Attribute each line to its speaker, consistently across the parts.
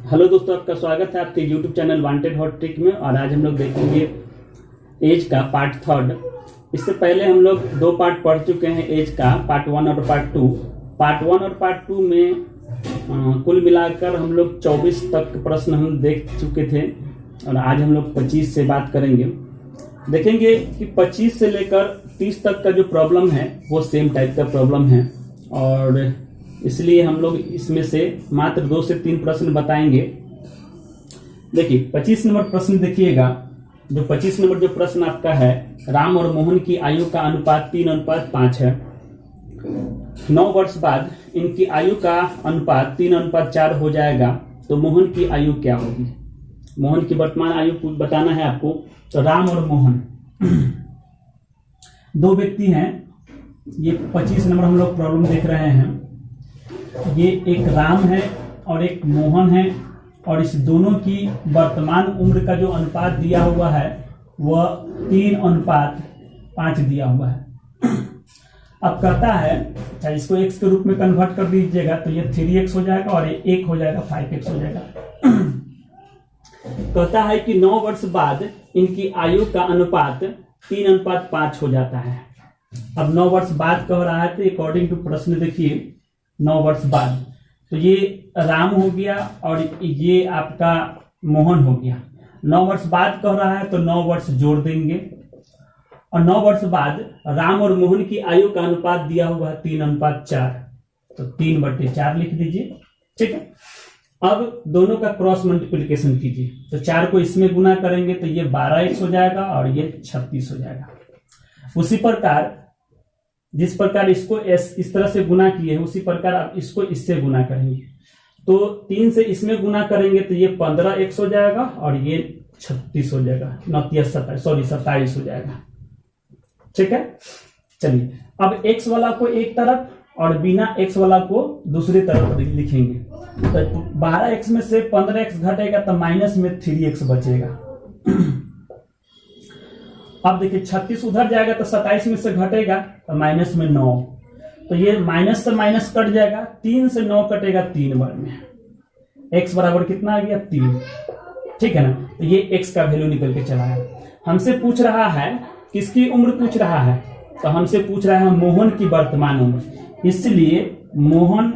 Speaker 1: Hello दोस्तों, आपका स्वागत है आपके YouTube channel wanted hot trick में। और आज हम लोग देखेंगे एज का पार्ट थर्ड। इससे पहले हम लोग दो पार्ट पढ़ चुके हैं एज का, पार्ट वन और पार्ट टू। पार्ट वन और पार्ट टू में कुल मिलाकर हम लोग 24 तक प्रश्न हम देख चुके थे और आज हम लोग 25 से बात करेंगे। देखेंगे कि 25 से लेकर 30 तक का जो प्रॉब्लम है वो सेम टाइप का प्रॉब्लम है और इसलिए हम लोग इसमें से मात्र 2 से 3 प्रश्न बताएंगे। देखिए 25 नंबर प्रश्न देखिएगा। जो 25 नंबर जो प्रश्न आपका है, राम और मोहन की आयु का अनुपात 3:5 है। 9 वर्ष बाद इनकी आयु का अनुपात 3:4 हो जाएगा, तो मोहन की आयु क्या होगी? मोहन की वर्तमान आयु बताना है आपको। तो राम और मोहन दो व्यक्ति हैं। ये 25 नंबर हम लोग प्रॉब्लम देख रहे हैं। ये एक राम है और एक मोहन है और इस दोनों की वर्तमान उम्र का जो अनुपात दिया हुआ है वह 3:5 दिया हुआ है। अब कहता है, अच्छा इसको x के रूप में कन्वर्ट कर दीजिएगा तो ये 3x हो जाएगा और ये 1 हो जाएगा, 5x हो जाएगा। कहता है कि 9 वर्ष बाद इनकी आयु का अनुपात 3:5 हो जाता है। अब 9 वर्ष बाद कह रहा है तो अकॉर्डिंग टू प्रश्न देखिए 9 वर्ष बाद, तो ये राम हो गया और ये आपका मोहन हो गया। 9 वर्ष बाद कह रहा है तो 9 वर्ष जोड़ देंगे और 9 वर्ष बाद राम और मोहन की आयु का अनुपात दिया हुआ है 3:4, तो 3/4 लिख दीजिए। ठीक है, अब दोनों का क्रॉस मल्टीप्लिकेशन कीजिए। तो 4 को इसमें गुना करेंगे तो ये 12x हो जाएगा और ये 36 हो जाएगा। उसी प्रकार जिस प्रकार इसको इस तरह से गुना किए हैं उसी प्रकार आप इसको इससे गुना करेंगे। तो 3 से इसमें गुना करेंगे तो ये 15x हो जाएगा और ये 36 हो जाएगा, 27 हो जाएगा। ठीक है, चलिए अब x वाला को एक तरफ और बिना x वाला को दूसरी तरफ लिखेंगे। तो 12x में से 15x घटेगा तो माइनस में 3x बचेगा। अब देखिए 36 उधर जाएगा तो 27 में से घटेगा तो माइनस में 9, तो ये माइनस से माइनस कट जाएगा। 3 से 9 कटेगा 3 बार में, x बराबर कितना आ गया 3। ठीक है ना, तो ये x का वैल्यू निकल के चला है। हमसे पूछ रहा है किसकी उम्र पूछ रहा है, तो हमसे पूछ रहा है मोहन की वर्तमान उम्र, इसलिए मोहन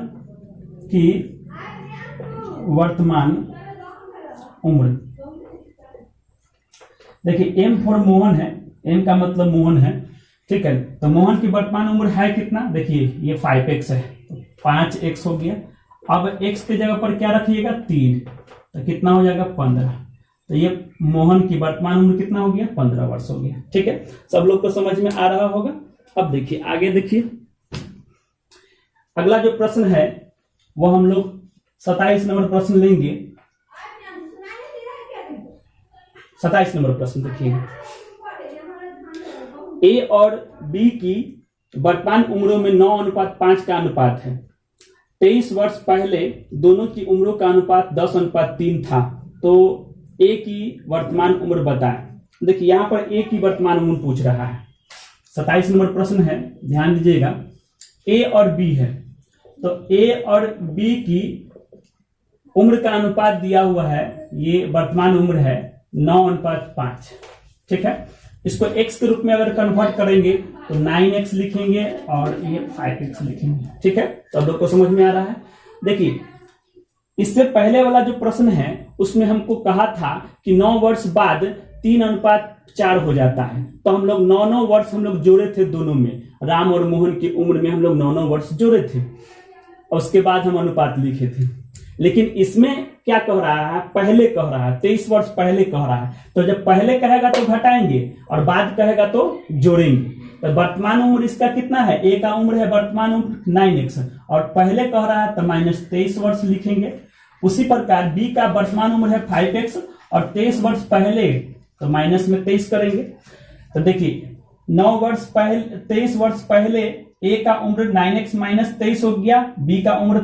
Speaker 1: की वर्तमान उम्र। देखिए m फॉर मोहन है, m का मतलब मोहन है। ठीक है, तो मोहन की वर्तमान उम्र है कितना? देखिए ये 5x है, तो 5x हो गया। अब x के जगह पर क्या रखिएगा 3, तो कितना हो जाएगा 15। तो ये मोहन की वर्तमान उम्र कितना हो गया 15 वर्ष हो गया। ठीक है, सब लोग को समझ में आ रहा होगा। अब देखिए आगे देखिए, अगला जो प्रश्न है वो हम लोग 27 नंबर प्रश्न लेंगे। 27 नंबर प्रश्न देखिए, ए और बी की वर्तमान उम्रों में 9:5 का अनुपात है। 23 वर्ष पहले दोनों की उम्रों का अनुपात 10:3 था, तो ए की वर्तमान उम्र बताएं। देखिए यहां पर ए की वर्तमान उम्र पूछ रहा है। 27 नंबर प्रश्न है, ध्यान दीजिएगा। ए और बी है, तो ए और बी की उम्र का अनुपात दिया हुआ है, ये वर्तमान उम्र है 9:5। ठीक है, इसको x के रूप में अगर कन्वर्ट करेंगे तो 9x लिखेंगे और ये 5x लिखेंगे। ठीक है, तो अब लोग को समझ में आ रहा है। देखिए इससे पहले वाला जो प्रश्न है उसमें हमको कहा था कि 9 वर्ष बाद 3:4 हो जाता है, तो हम लोग 9 वर्ष हम लोग जोड़े थे दोनों में। राम और मोहन की उम्र में हम लोग 9 वर्ष जोड़े थे और उसके बाद हम अनुपात लिखे थे। लेकिन इसमें क्या कह रहा है, पहले कह रहा है, 23 वर्ष पहले कह रहा है। तो जब पहले कहेगा तो घटाएंगे और बाद कहेगा तो जोड़ेंगे। तो वर्तमान उम्र इसका कितना है, ए का उम्र है वर्तमान उम्र 9x और पहले कह रहा है तो -23 वर्ष लिखेंगे। उसी प्रकार बी का वर्तमान उम्र है 5x और 23 वर्ष पहले, तो माइनस में 23 करेंगे। तो देखिए 23 वर्ष पहले ए का उम्र 9x - 23 हो गया, बी का उम्र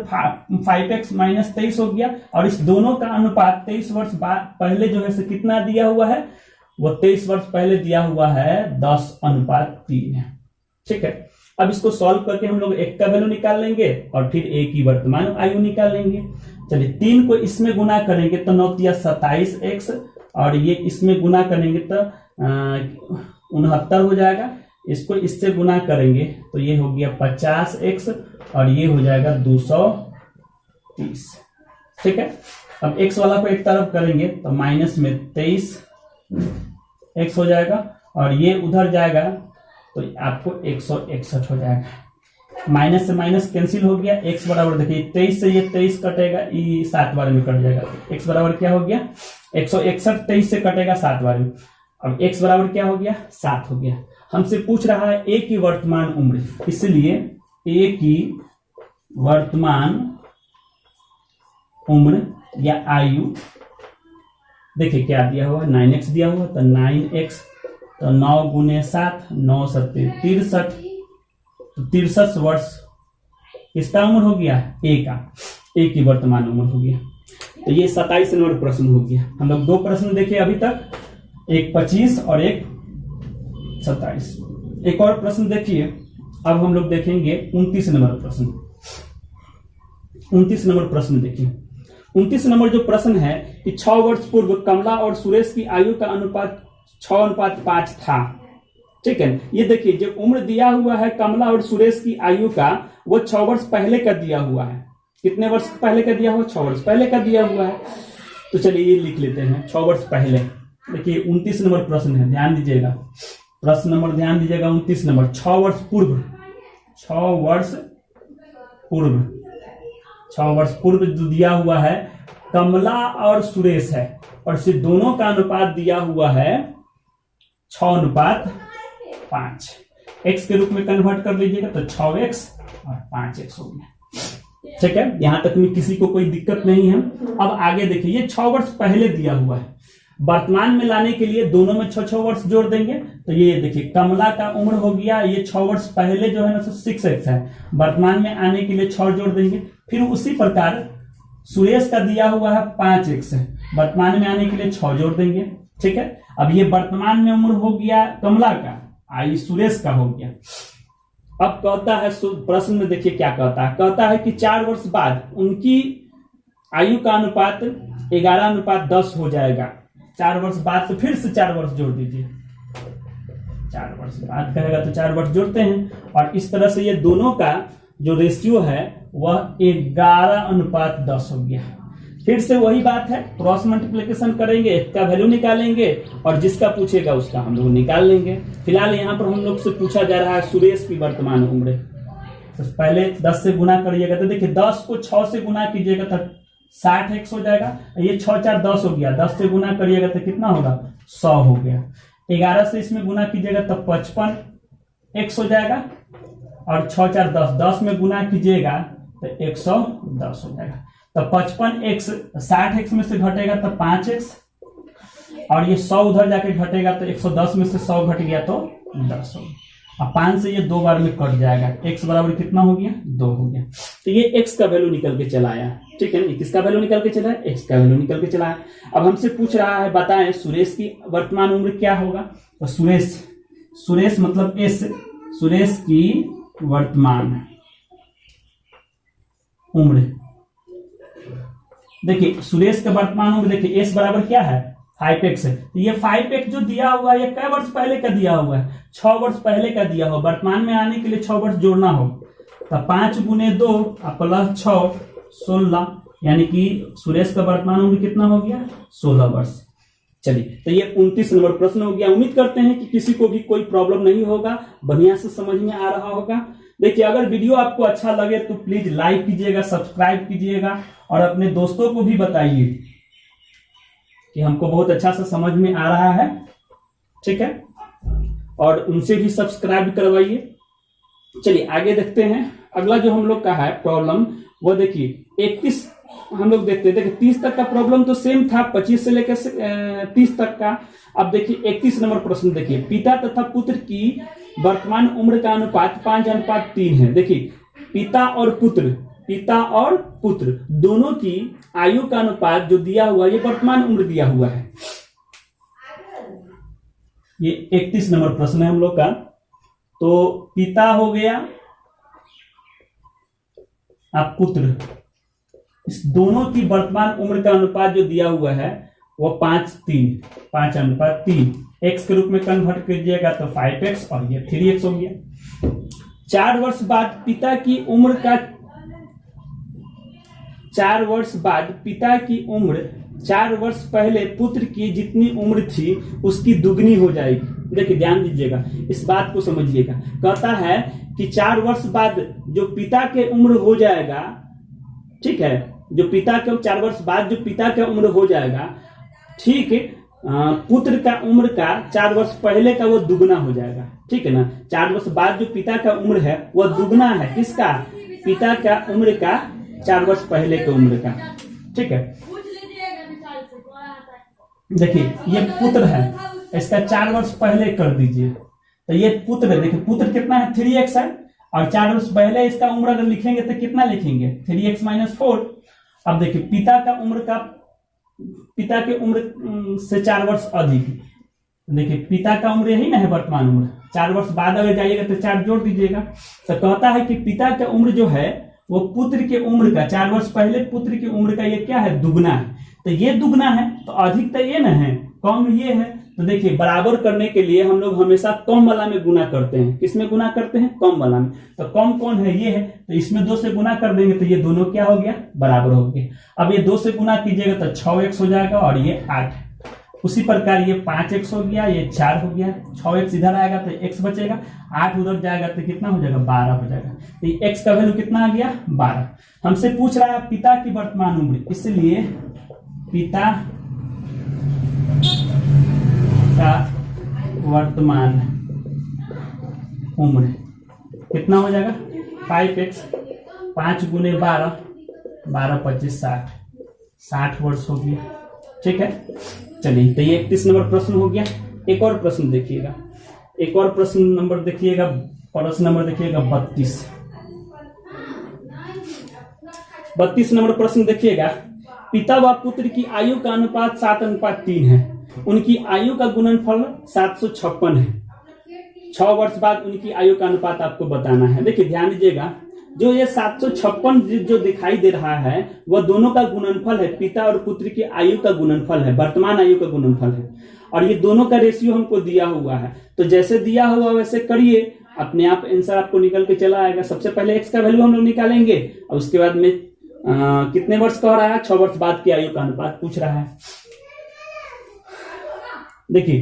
Speaker 1: 5x - 23 हो गया और इस दोनों का अनुपात 23 वर्ष पहले जो है कितना दिया हुआ है, वो 23 वर्ष पहले दिया हुआ है 10:3 है। ठीक है, अब इसको सॉल्व करके हम लोग एक का वैल्यू निकाल लेंगे और फिर ए की वर्तमान आयु निकाल लेंगे। चलिए 3 को इसमें गुना करेंगे तो 9 तिया 27x, और ये इसमें गुना करेंगे तो 69 हो जाएगा। इसको इससे गुना करेंगे तो ये हो गया 50x, और ये हो जाएगा 230। ठीक है, अब x वाला को एक तरफ करेंगे तो माइनस में 23x हो जाएगा, और ये उधर जाएगा तो आपको 161 हो जाएगा। माइनस से माइनस कैंसिल हो गया, x बराबर देखिए 23 से ये 23 कटेगा, ये 7 बार में कट जाएगा। तो x बराबर क्या हो गया 161, 23 से कटेगा 7 बार में। अब x बराबर क्या हो गया 7 हो गया। हमसे पूछ रहा है a की वर्तमान उम्र, इसलिए a की वर्तमान उम्र या आयु देखिए क्या दिया हुआ है 9x दिया हुआ, तो 9x, तो 9 गुने 7, 9 सत्ते 63, तो 63 वर्ष किसका उम्र हो गया ए का, ए की वर्तमान उम्र हो गया। तो ये 27 नंबर प्रश्न हो गया। हम लोग 2 प्रश्न देखे अभी तक, एक 25 और एक 27। एक और प्रश्न देखिए, अब हम लोग देखेंगे 29 नंबर प्रश्न। 29 नंबर प्रश्न देखिए, 29 नंबर जो प्रश्न है कि 6 वर्ष पूर्व कमला और सुरेश की आयु का अनुपात 6:5 था। ठीक है, ये देखिए जो उम्र दिया हुआ है कमला और सुरेश की आयु का, वो 6 वर्ष पहले का दिया हुआ है। कितने वर्ष पहले का दिया हुआ 6 वर्ष पहले का दिया हुआ है। तो चलिए ये लिख लेते हैं 6 वर्ष पहले। देखिए 29 नंबर प्रश्न है, ध्यान दीजिएगा, प्रश्न नंबर ध्यान दीजिएगा 29 नंबर। 6 वर्ष पूर्व, 6 वर्ष पूर्व, 6 वर्ष पूर्व जो दिया हुआ है कमला और सुरेश है, और से दोनों का अनुपात दिया हुआ है 6:5। x के रूप में कन्वर्ट कर लीजिएगा तो 6x और 5x हो गया। ठीक है, यहां तक में किसी को कोई दिक्कत नहीं है। अब आगे देखिए, ये 6 वर्ष पहले दिया हुआ है, वर्तमान में लाने के लिए दोनों में 6 वर्ष जोड़ देंगे। तो ये देखिए कमला का उम्र हो गया, ये 6 वर्ष पहले जो है ना 6x है, वर्तमान में आने के लिए 6 जोड़ देंगे। फिर उसी प्रकार सुरेश का दिया हुआ है 5x है, वर्तमान में आने के लिए 6 जोड़ देंगे। ठीक है, अब ये वर्तमान में उम्र हो गया कमला का, आई सुरेश का हो गया। अब कहता है प्रश्न में देखिए क्या कहता है कि 4 वर्ष बाद उनकी आयु का अनुपात 11:10 हो जाएगा। 4 वर्ष बाद से फिर से 4 वर्ष जोड़ दीजिए, 4 वर्ष बाद कहेगा तो 4 वर्ष जोड़ते हैं, और इस तरह से ये दोनों का जो रेशियो है वह 11:10 हो गया। फिर से वही बात है, क्रॉस मल्टीप्लिकेशन करेंगे, एक का वैल्यू निकालेंगे और जिसका पूछेगा उसका हम लोग निकाल लेंगे। फिलहाल यहाँ पर हम लोग से पूछा जा रहा है सुरेश की वर्तमान उम्र। तो पहले 10 से गुना करिएगा, तो देखिए 10 को 6 से गुना कीजिएगा तो 60x हो जाएगा। ये 6 4 10 हो गया, 10 से गुना करिएगा तो कितना होगा 100 हो गया। 11 से इसमें गुना कीजिएगा तो 55x हो जाएगा, और 6 4 10, 10 में गुना कीजिएगा तो 110 हो जाएगा। तो 55x 60x में से घटेगा तो 5x, और ये 100 उधर जाके घटेगा तो 110 में से 100 घट गया तो 10 हो गया। अब 5 से ये 2 बार में कट जाएगा, x बराबर कितना हो गया 2 हो गया। तो ये x का वैल्यू निकल के चला आया। ठीक है, किसका वैल्यू निकल के चला है, x का वैल्यू निकल के चला है। अब हमसे पूछ रहा है बताएं सुरेश की वर्तमान उम्र क्या होगा। तो सुरेश मतलब s, सुरेश की वर्तमान उम्र, देखिए सुरेश का वर्तमान उम्र देखिए s बराबर क्या है 5x है। तो ये 5x जो दिया हुआ है ये कै वर्ष पहले का दिया हुआ है 6 वर्ष पहले का दिया हुआ। वर्तमान में आने के लिए 6 वर्ष जोड़ना हो तो 5 गुने 2 प्लस 6 16, यानी कि सुरेश का वर्तमान उम्र कितना हो गया 16 वर्ष। चलिए, तो ये 29 नंबर प्रश्न हो गया। उम्मीद करते हैं कि किसी को भी कोई प्रॉब्लम नहीं होगा, बढ़िया से समझ में आ रहा होगा। देखिए अगर वीडियो आपको अच्छा लगे तो प्लीज लाइक कीजिएगा, सब्सक्राइब कीजिएगा, और अपने दोस्तों को भी बताइए कि हमको बहुत अच्छा से समझ में आ रहा है। ठीक है, और उनसे भी सब्सक्राइब करवाइए। चलिए आगे देखते हैं। अगला जो हम लोग का है प्रॉब्लम, वो देखिए 31 हम लोग देखते हैं। देखिए 30 तक का प्रॉब्लम तो सेम था, 25 से लेकर 30 तक का। अब देखिए 31 नंबर प्रश्न देखिए, पिता तथा पुत्र की वर्तमान उम्र का अनुपात 5:3 है। देखिए पिता और पुत्र दोनों की आयु का अनुपात जो दिया हुआ है, ये वर्तमान उम्र दिया हुआ है। ये 31 नंबर प्रश्न है हम लोग का। तो पिता हो गया, अब पुत्र, इस दोनों की वर्तमान उम्र का अनुपात जो दिया हुआ है वो 5:3 एक्स के रूप में कन्वर्ट कीजिएगा तो 5x और ये 3x हो गया। 4 वर्ष बाद पिता की उम्र 4 वर्ष पहले पुत्र की जितनी उम्र थी उसकी दुगनी हो जाएगी। देखिए ध्यान दीजिएगा, इस बात को समझिएगा। कहता है कि 4 वर्ष बाद जो पिता के उम्र हो जाएगा, ठीक है, जो पिता के 4 वर्ष बाद जो पिता का उम्र हो जाएगा, ठीक है, पुत्र का उम्र का 4 वर्ष पहले का वो दुगना हो जाएगा, ठीक है ना। 4 वर्ष बाद जो पिता का उम्र है वह दुगना है किसका, पिता का उम्र का 4 वर्ष पहले के उम्र का, ठीक है। देखिए ये पुत्र है, इसका 4 वर्ष पहले कर दीजिए तो ये पुत्र है। देखिए पुत्र कितना है, 3x है, और 4 वर्ष पहले इसका उम्र अगर लिखेंगे तो कितना लिखेंगे, 3x - 4। अब देखिए पिता के उम्र से 4 वर्ष अधिक, देखिए पिता का उम्र यही ना है वर्तमान उम्र, 4 वर्ष बाद अगर जाइएगा तो 4 जोड़ दीजिएगा। तो कहता है कि पिता का उम्र जो है वो पुत्र के उम्र का 4 वर्ष पहले पुत्र की उम्र का ये क्या है, दुगना है। तो ये दुगना है तो अधिक तो ये ना है, कम ये है। तो देखिए बराबर करने के लिए हम लोग हमेशा कम वाला में गुना करते हैं। किसमें गुना करते हैं, कम वाला में। तो कम कौन है, ये है, तो इसमें 2 से गुना कर देंगे तो ये दोनों क्या हो गया, बराबर हो गया। अब ये 2 से गुना कीजिएगा तो 6x हो जाएगा और ये 8। उसी प्रकार ये 5x हो गया, ये 4 हो गया, 6x इधर आएगा तो x बचेगा, 8 उधर जाएगा तो कितना हो जाएगा, 12 हो जाएगा। तो ये x का वैल्यू कितना आ गया, 12। हमसे पूछ रहा है पिता की वर्तमान उम्र, इसलिए पिता का वर्तमान उम्र कितना हो जाएगा, 5x, 5 × 12, 12 × 25 60 वर्ष हो गया, ठीक है। चलिए तो ये 31 नंबर प्रश्न हो गया। एक और प्रश्न देखिएगा, एक और प्रश्न नंबर देखिएगा, प्रश्न नंबर देखिएगा 32 नंबर प्रश्न देखिएगा। पिता व पुत्र की आयु का अनुपात 7:3 है। उनकी आयु का गुणनफल 756 है। 6 वर्ष बाद उनकी आयु का अनुपात आपको बताना है। देखिए ध्यान दीजिएगा, जो ये 756 जो दिखाई दे रहा है वह दोनों का गुणनफल है, पिता और पुत्र की आयु का गुणनफल है, वर्तमान आयु का गुणनफल है। और ये दोनों का रेशियो हमको दिया हुआ है, तो जैसे दिया हुआ वैसे करिए, अपने आप आंसर आपको निकल के चला आएगा। सबसे पहले x का वैल्यू हम लोग निकालेंगे और उसके बाद में कितने वर्ष कह रहा है, 6 वर्ष बाद की आयु का अनुपात पूछ रहा है। देखिए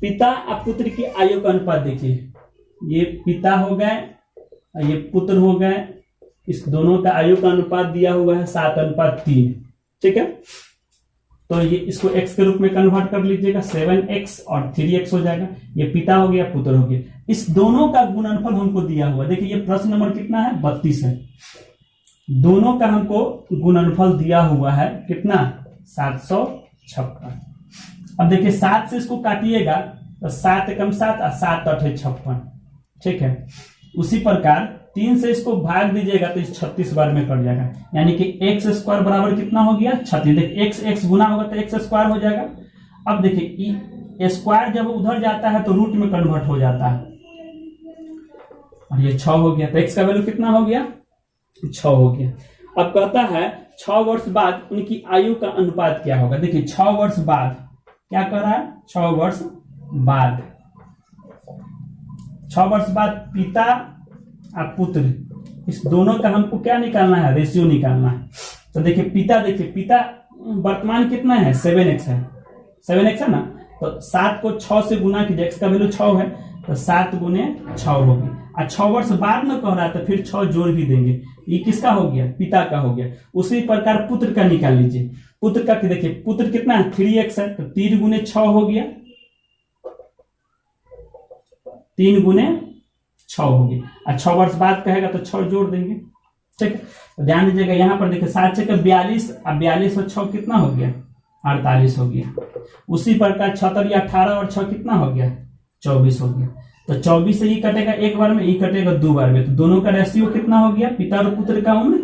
Speaker 1: पिता और पुत्र की आयु का अनुपात देखिए, ये पिता हो गए, ये पुत्र हो गए, इस दोनों का आयु का अनुपात दिया हुआ है 7:3, ठीक है। तो ये इसको x के रूप में कन्वर्ट कर लीजिएगा, 7x और 3x हो जाएगा। ये पिता हो गया, पुत्र हो गया। इस दोनों का गुणनफल हमको दिया हुआ, देखिए ये प्रश्न नंबर कितना है, 32 है। दोनों का हमको गुणनफल दिया हुआ है कितना, 756। अब देखिए 7 से इसको काटिएगा तो 7 × 7 और 7 × 8 = 56, ठीक है। उसी प्रकार 3 से इसको भाग दीजिएगा तो 36 बार में कट जाएगा, यानी कि x² बराबर कितना हो गया, 36। देखिए x गुना होगा तो x² हो जाएगा। अब देखिए स्क्वायर जब उधर जाता है तो रूट में कन्वर्ट हो जाता है, और ये 6 हो गया। तो x का वैल्यू कितना हो गया, 6 हो गया। अब कहता है 6 वर्ष बाद उनकी आयु का अनुपात क्या होगा। देखिए 6 वर्ष बाद क्या कर रहा है, 6 वर्ष बाद, 6 वर्ष बाद पिता और पुत्र, इस दोनों का हमको क्या निकालना है, रेशियो निकालना है। तो देखिए पिता वर्तमान कितना है, 7x है, 7x है ना। तो 7 को 6 से गुना कीजिए, x का वैल्यू 6 है, तो 7 × 6 होगी। और 6 वर्ष बाद में कह रहा है तो फिर 6 जोड़ भी देंगे। ये किसका हो गया, पिता का हो गया। उसी प्रकार पुत्र का निकाल लीजिए। पुत्र का देखिए, पुत्र कितना है, 3x है, तो 3 × 6 हो गया, 3 × 6 हो गया। और 6 वर्ष बाद कहेगा तो 6 जोड़ देंगे, ठीक है। तो ध्यान दीजिएगा यहाँ पर देखिए 7 × 42, अब 42 और 6 कितना हो गया, 48 हो गया। उसी प्रकार 76 या 18 और 6 कितना हो गया, 24 हो गया। तो 24 से ये कटेगा एक बार में, ये कटेगा 2 बार में। तो दोनों का रेशियो कितना हो गया, पिता और पुत्र का उम्र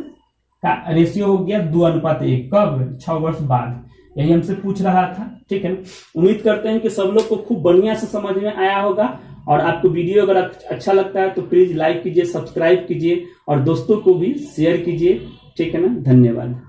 Speaker 1: का रेशियो हो गया 2:1। कब, 6 वर्ष बाद। यही हमसे पूछ रहा था, ठीक है। उम्मीद करते हैं कि सब लोग को खूब बढ़िया से समझ में आया होगा। और आपको वीडियो अगर अच्छा लगता है तो प्लीज लाइक कीजिए, सब्सक्राइब कीजिए और दोस्तों को भी शेयर कीजिए, ठीक है ना। धन्यवाद।